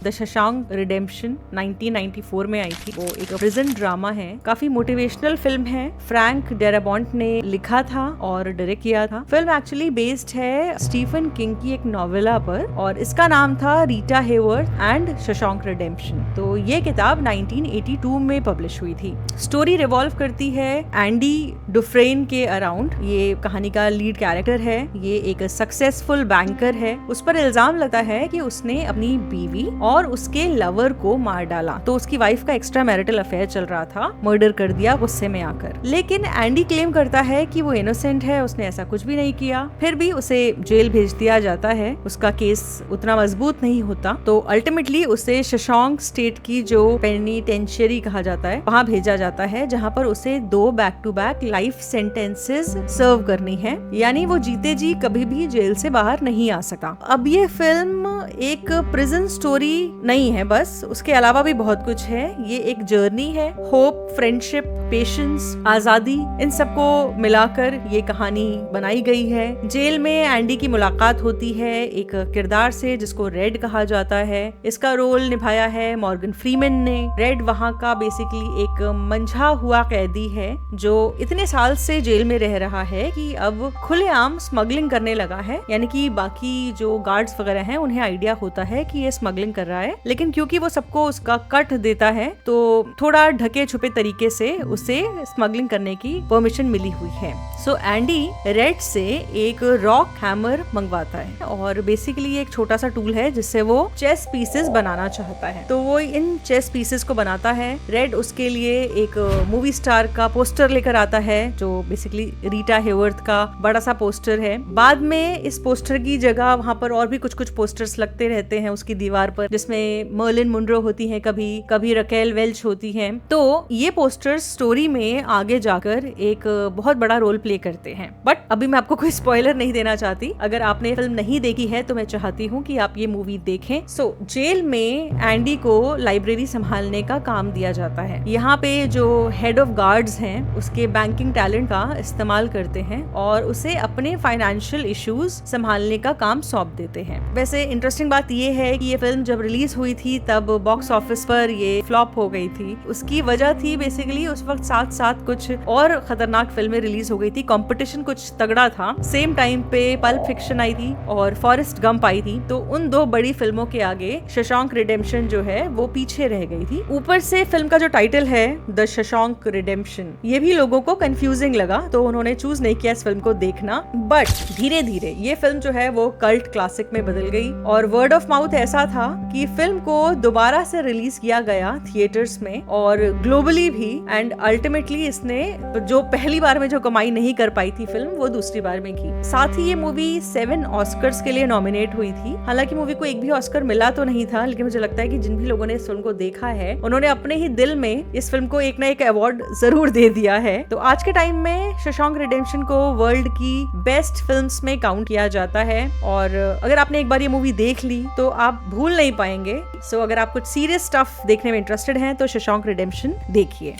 The Shashank redemption 1994 में आई थी। वो एक प्रिजन ड्रामा है, काफी मोटिवेशनल फिल्म है। फ्रैंक डेराबॉन्ट ने लिखा था और डायरेक्ट किया था। फिल्म एक्चुअली बेस्ड है स्टीफन किंग की एक नॉवेला पर और इसका नाम था Rita Hayworth and Shashank redemption. तो ये किताब 1982 में पब्लिश हुई थी। स्टोरी रिवॉल्व करती है एंडी डुफ्रेन के अराउंड। ये कहानी का लीड कैरेक्टर है। ये एक सक्सेसफुल बैंकर है। उस पर इल्जाम लगता है कि उसने अपनी बीवी और उसके लवर को मार डाला। तो उसकी वाइफ का एक्स्ट्रा मैरिटल अफेयर चल रहा था, मर्डर कर दिया गुस्से में आकर। लेकिन एंडी क्लेम करता है कि वो इनोसेंट है, उसने ऐसा कुछ भी नहीं किया। फिर भी उसे जेल भेज दिया जाता है। उसका केस उतना मजबूत नहीं होता, तो अल्टीमेटली उसे शशांक स्टेट की जो पेनिटेंशियरी कहा जाता है वहाँ भेजा जाता है, जहाँ पर उसे 2 back to back life sentences serve करनी है। यानी वो जीते जी कभी भी जेल से बाहर नहीं आ सका। अब ये फिल्म एक प्रिजन स्टोरी नहीं है बस, उसके अलावा भी बहुत कुछ है। ये एक जर्नी है, होप, फ्रेंडशिप, पेशेंस, आजादी, इन सबको मिलाकर ये कहानी बनाई गई है। जेल में एंडी की मुलाकात होती है एक किरदार से जिसको रेड कहा जाता है। इसका रोल निभाया है मॉर्गन फ्रीमैन ने। रेड वहाँ का बेसिकली एक मंझा हुआ कैदी है जो इतने साल से जेल में रह रहा है कि अब खुलेआम स्मगलिंग करने लगा है। यानी कि बाकी जो गार्ड्स वगैरह हैं उन्हें आइडिया होता है कि ये स्मगलिंग कर रहा है, लेकिन क्योंकि वो सबको उसका कट देता है तो थोड़ा ढके छुपे तरीके से उसे स्मगलिंग करने की परमिशन मिली हुई है। सो एंडी रेड से एक रॉक हैमर मंगवाता है और बेसिकली एक छोटा सा टूल है जिससे वो चेस पीसेस बनाना चाहता है। तो वो इन चेस पीसेस को बनाता है। रेड उसके लिए एक मूवी स्टार का पोस्टर लेकर आता है जो बेसिकली रीटा हेवर्थ का बड़ा सा पोस्टर है। बाद में इस पोस्टर की जगह वहाँ पर और भी कुछ पोस्टर्स लगते रहते हैं उसकी दीवार पर, जिसमें मर्लिन मुनरो होती है, कभी रकेल वेल्च होती है। तो ये पोस्टर्स स्टोरी में आगे जाकर एक बहुत बड़ा रोल प्ले करते हैं। बट अभी मैं आपको कोई स्पॉइलर नहीं देना चाहती। अगर आपने फिल्म नहीं देखी है तो मैं चाहती हूँ कि आप ये मूवी देखें। जेल में एंडी को लाइब्रेरी संभालने का काम दिया जाता है। यहाँ पे जो हेड ऑफ गार्ड्स हैं उसके बैंकिंग टैलेंट का इस्तेमाल करते हैं और उसे अपने फाइनेंशियल इश्यूज संभालने का काम सौंप देते हैं। वैसे इंटरेस्टिंग बात ये है कि ये फिल्म जब रिलीज हुई थी तब बॉक्स ऑफिस पर ये फ्लॉप हो गई थी। उसकी वजह थी बेसिकली उस वक्त साथ साथ कुछ और खतरनाक फिल्में रिलीज हो गई थी। कंपटीशन कुछ तगड़ा था। सेम टाइम पे पल्प फिक्शन आई थी और फॉरेस्ट गंप आई थी। तो उन 2 बड़ी फिल्मों के आगे शशांक रिडेम्पशन जो है वो पीछे रह गई थी। ऊपर से फिल्म का जो टाइटल है द शशांक रिडेम्पशन, ये भी लोगों को कंफ्यूजिंग लगा, तो उन्होंने चूज नहीं किया इस फिल्म को देखना। बट धीरे धीरे ये फिल्म जो है वो कल्ट क्लासिक में बदल गई और वर्ड ऑफ माउथ ऐसा था कि फिल्म को दोबारा से रिलीज किया गया थिएटर्स में और ग्लोबली भी। एंड अल्टीमेटली इसने जो पहली बार में जो कमाई नहीं कर पाई थी फिल्म, वो दूसरी बार में की। साथ ही ये मूवी 7 ऑस्कर्स के लिए नॉमिनेट हुई थी। हालांकि मूवी को एक भी ऑस्कर मिला तो नहीं था, लेकिन मुझे लगता है कि जिन भी लोगों ने इस फिल्म को देखा है उन्होंने अपने ही दिल में इस फिल्म को एक ना एक अवार्ड जरूर दे दिया है। तो आज के टाइम में शशांक रिडेम्पशन को वर्ल्ड की बेस्ट फिल्म्स में काउंट किया जाता है और अगर आपने एक बार ये मूवी देख ली तो आप भूल नहीं पाएंगे। सो अगर आप कुछ सीरियस स्टफ देखने में इंटरेस्टेड हैं तो शशांक रिडेम्पशन देखिए।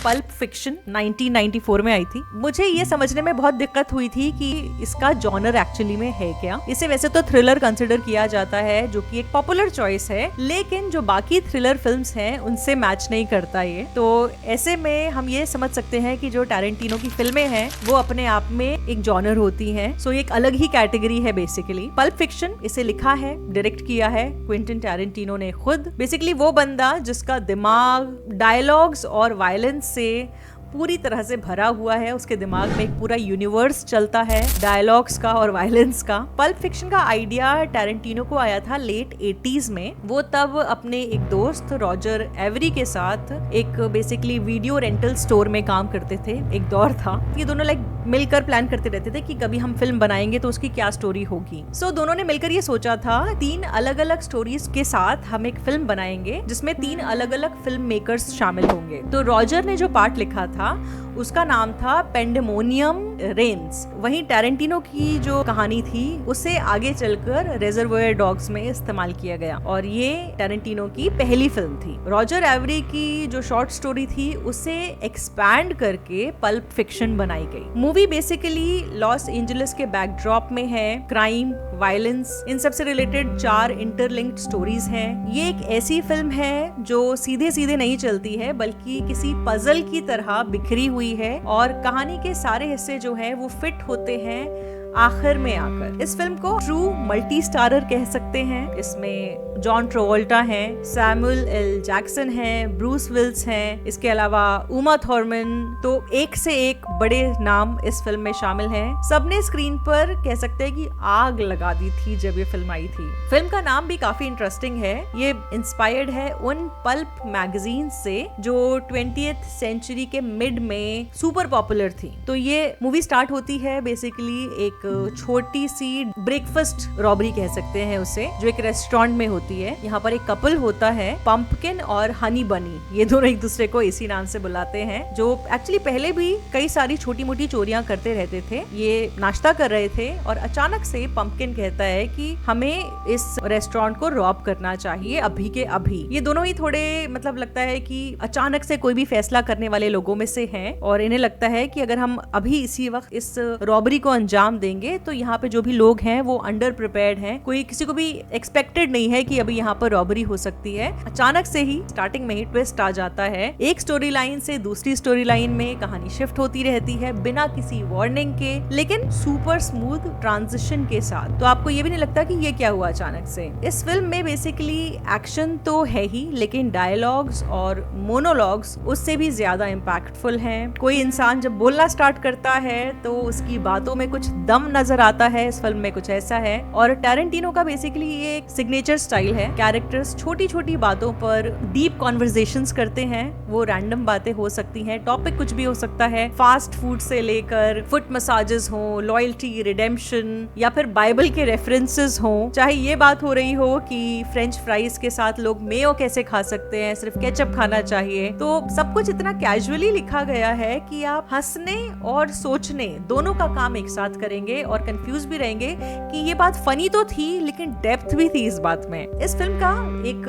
पल्प फिक्शन 1994 में आई थी। मुझे ये समझने में बहुत दिक्कत हुई थी कि इसका जॉनर एक्चुअली में है क्या। इसे वैसे तो थ्रिलर कंसिडर किया जाता है जो कि एक पॉपुलर चॉइस है, लेकिन जो बाकी थ्रिलर फिल्म्स हैं उनसे मैच नहीं करता ये। तो ऐसे में हम ये समझ सकते हैं कि जो टैरेंटिनो की फिल्में हैं वो अपने आप में एक जॉनर होती हैं। सो एक अलग ही कैटेगरी है बेसिकली। पल्प फिक्शन इसे लिखा है, डायरेक्ट किया है क्विंटन टैरेंटिनो ने खुद। बेसिकली वो बंदा जिसका दिमाग डायलॉग्स और वायलेंस से पूरी तरह से भरा हुआ है। उसके दिमाग में एक पूरा यूनिवर्स चलता है डायलॉग्स का और वायलेंस का। पल्प फिक्शन का आइडिया टैरेंटिनो को आया था लेट 80s में। वो तब अपने एक दोस्त रॉजर एवरी के साथ एक बेसिकली वीडियो रेंटल स्टोर में काम करते थे। एक दौर था ये दोनों मिलकर प्लान करते रहते थे कि कभी हम फिल्म बनाएंगे तो उसकी क्या स्टोरी होगी। सो दोनों ने मिलकर ये सोचा था 3 अलग अलग स्टोरीज के साथ हम एक फिल्म बनाएंगे जिसमें 3 अलग अलग फिल्म मेकर्स शामिल होंगे। तो रॉजर ने जो पार्ट लिखा था उसका नाम था पेंडेमोनियम रेन्स। वहीं टैरेंटिनो की जो कहानी थी उसे आगे चलकर रिजर्वायर डॉग्स में इस्तेमाल किया गया और ये टैरेंटिनो की पहली फिल्म थी। रॉजर एवरी की जो शॉर्ट स्टोरी थी उसे एक्सपैंड करके पल्प फिक्शन बनाई गई। मूवी बेसिकली लॉस एंजलिस के बैकड्रॉप में है। क्राइम, वायलेंस, इन सब से रिलेटेड 4 इंटरलिंक्ड स्टोरीज हैं। ये एक ऐसी फिल्म है जो सीधे सीधे नहीं चलती है बल्कि किसी पजल की तरह बिखरी हुई है और कहानी के सारे हिस्से जो है वो फिट होते हैं आखिर में आकर। इस फिल्म को ट्रू मल्टी स्टारर कह सकते हैं। इसमें जॉन ट्रेवोल्टा हैं, सैमुअल एल जैक्सन हैं, ब्रूस विल्स हैं, इसके अलावा उमा थॉर्मन, तो एक से एक बड़े नाम इस फिल्म में शामिल हैं। सबने स्क्रीन पर कह सकते हैं कि आग लगा दी थी जब ये फिल्म आई थी। फिल्म का नाम भी काफी इंटरेस्टिंग है। ये इंस्पायर्ड है उन पल्प मैगजीन से जो 20th सेंचुरी के मिड में सुपर पॉपुलर थी। तो ये मूवी स्टार्ट होती है बेसिकली एक छोटी सी ब्रेकफास्ट रॉबरी कह सकते हैं उसे, जो एक रेस्टोरेंट में होती है। यहाँ पर एक कपल होता है, पंपकिन और हनी बनी। ये दोनों एक दूसरे को इसी नाम से बुलाते हैं, जो एक्चुअली पहले भी कई सारी छोटी मोटी चोरियां करते रहते थे। ये नाश्ता कर रहे थे और अचानक से पंपकिन कहता है कि हमें इस रेस्टोरेंट को रॉब करना चाहिए अभी के अभी। ये दोनों ही थोड़े मतलब लगता है कि अचानक से कोई भी फैसला करने वाले लोगों में से हैं और इन्हें लगता है कि अगर हम अभी इसी वक्त इस रॉबरी को अंजाम देंगे तो यहाँ पे जो भी लोग हैं वो अंडर प्रिपेयर्ड हैं। कोई किसी को भी एक्सपेक्टेड नहीं है कि अभी यहाँ पर रॉबरी हो सकती है। अचानक से ही स्टार्टिंग में ही ट्विस्ट आ जाता है। एक स्टोरी लाइन से दूसरी स्टोरी लाइन में कहानी शिफ्ट होती रहती है बिना किसी वार्निंग के, लेकिन सुपर स्मूथ ट्रांजिशन के साथ। तो आपको ये भी नहीं लगता कि ये क्या हुआ अचानक से। इस फिल्म में बेसिकली एक्शन तो है ही, लेकिन डायलॉग्स और मोनोलॉग्स उससे भी ज्यादा इम्पैक्टफुल हैं। कोई इंसान जब बोलना स्टार्ट करता है तो उसकी बातों में कुछ दम नजर आता है। इस फिल्म में कुछ ऐसा है। और टैरेंटिनो का बेसिकली ये एक सिग्नेचर स्टाइल है। कैरेक्टर्स छोटी छोटी बातों पर डीप कॉन्वर्सेशंस करते हैं। वो रैंडम बातें हो सकती हैं, टॉपिक कुछ भी हो सकता है, फास्ट फूड से लेकर फुट मसाजेस हो, लॉयल्टी, रिडेम्पशन या फिर बाइबल के रेफरेंसेस हो। चाहे ये बात हो रही हो कि फ्रेंच फ्राइज के साथ लोग मेयो कैसे खा सकते हैं, सिर्फ केचप खाना चाहिए। तो सब कुछ इतना कैजुअली लिखा गया है कि आप हंसने और सोचने दोनों का काम एक साथ करेंगे और कंफ्यूज भी रहेंगे कि ये बात फनी तो थी लेकिन डेप्थ भी थी इस बात में। इस फिल्म का एक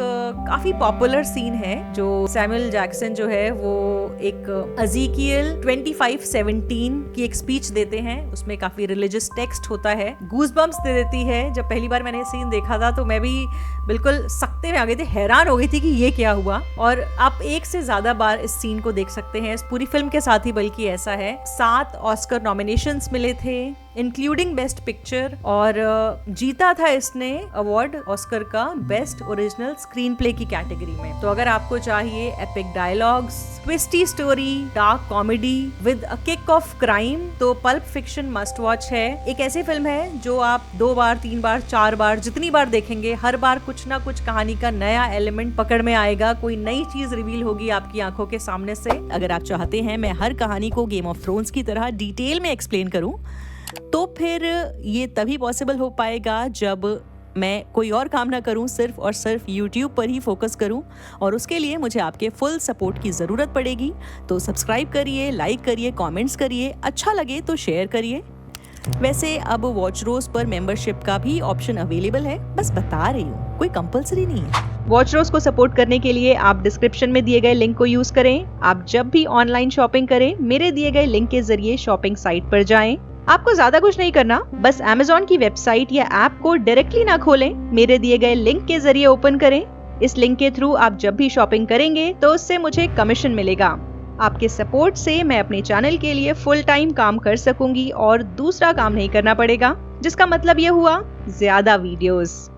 काफी पॉपुलर सीन है जो सैमुअल जैक्सन जो है वो एक एज़ेकियल 25:17 की एक स्पीच देते हैं। उसमें काफी रिलीजियस टेक्स्ट होता है, गूज़बम्प्स दे देती है। जब पहली बार मैंने सीन देखा था तो मैं भी बिल्कुल सकते में आ गई थी, हैरान हो गई थी कि ये क्या हुआ। और आप एक से ज्यादा बार इस सीन को देख सकते हैं इस पूरी फिल्म के साथ ही, बल्कि ऐसा है 7 ऑस्कर नॉमिनेशंस मिले थे इंक्लूडिंग बेस्ट पिक्चर और जीता था इसने अवार्ड ऑस्कर का बेस्ट ओरिजिनल स्क्रीन प्ले की कैटेगरी में। तो अगर आपको चाहिए epic dialogues, twisty story, dark comedy with a kick off crime, तो पल्प फिक्शन मस्ट वॉच है। एक ऐसी फिल्म है जो आप 2 बार, 3 बार, 4 बार, जितनी बार देखेंगे हर बार कुछ ना कुछ कहानी का नया एलिमेंट पकड़ में आएगा, कोई नई चीज रिवील होगी आपकी आंखों के सामने से। अगर आप चाहते हैं मैं हर कहानी को गेम ऑफ थ्रोन्स की तरह डिटेल में एक्सप्लेन करूं तो फिर ये तभी पॉसिबल हो पाएगा जब मैं कोई और काम ना करूं, सिर्फ और सिर्फ YouTube पर ही फोकस करूं। और उसके लिए मुझे आपके फुल सपोर्ट की ज़रूरत पड़ेगी। तो सब्सक्राइब करिए, लाइक करिए, कमेंट्स करिए, अच्छा लगे तो शेयर करिए। वैसे अब वॉच रोज पर मेंबरशिप का भी ऑप्शन अवेलेबल है, बस बता रही हूँ, कोई कंपलसरी नहीं है। वॉच रोज को सपोर्ट करने के लिए आप डिस्क्रिप्शन में दिए गए लिंक को यूज करें। आप जब भी ऑनलाइन शॉपिंग करें मेरे दिए गए लिंक के जरिए शॉपिंग साइट पर जाएं। आपको ज्यादा कुछ नहीं करना, बस Amazon की वेबसाइट या ऐप को डायरेक्टली ना खोलें, मेरे दिए गए लिंक के जरिए ओपन करें। इस लिंक के थ्रू आप जब भी शॉपिंग करेंगे तो उससे मुझे कमीशन मिलेगा। आपके सपोर्ट से मैं अपने चैनल के लिए फुल टाइम काम कर सकूंगी और दूसरा काम नहीं करना पड़ेगा, जिसका मतलब ये हुआ ज्यादा वीडियोस।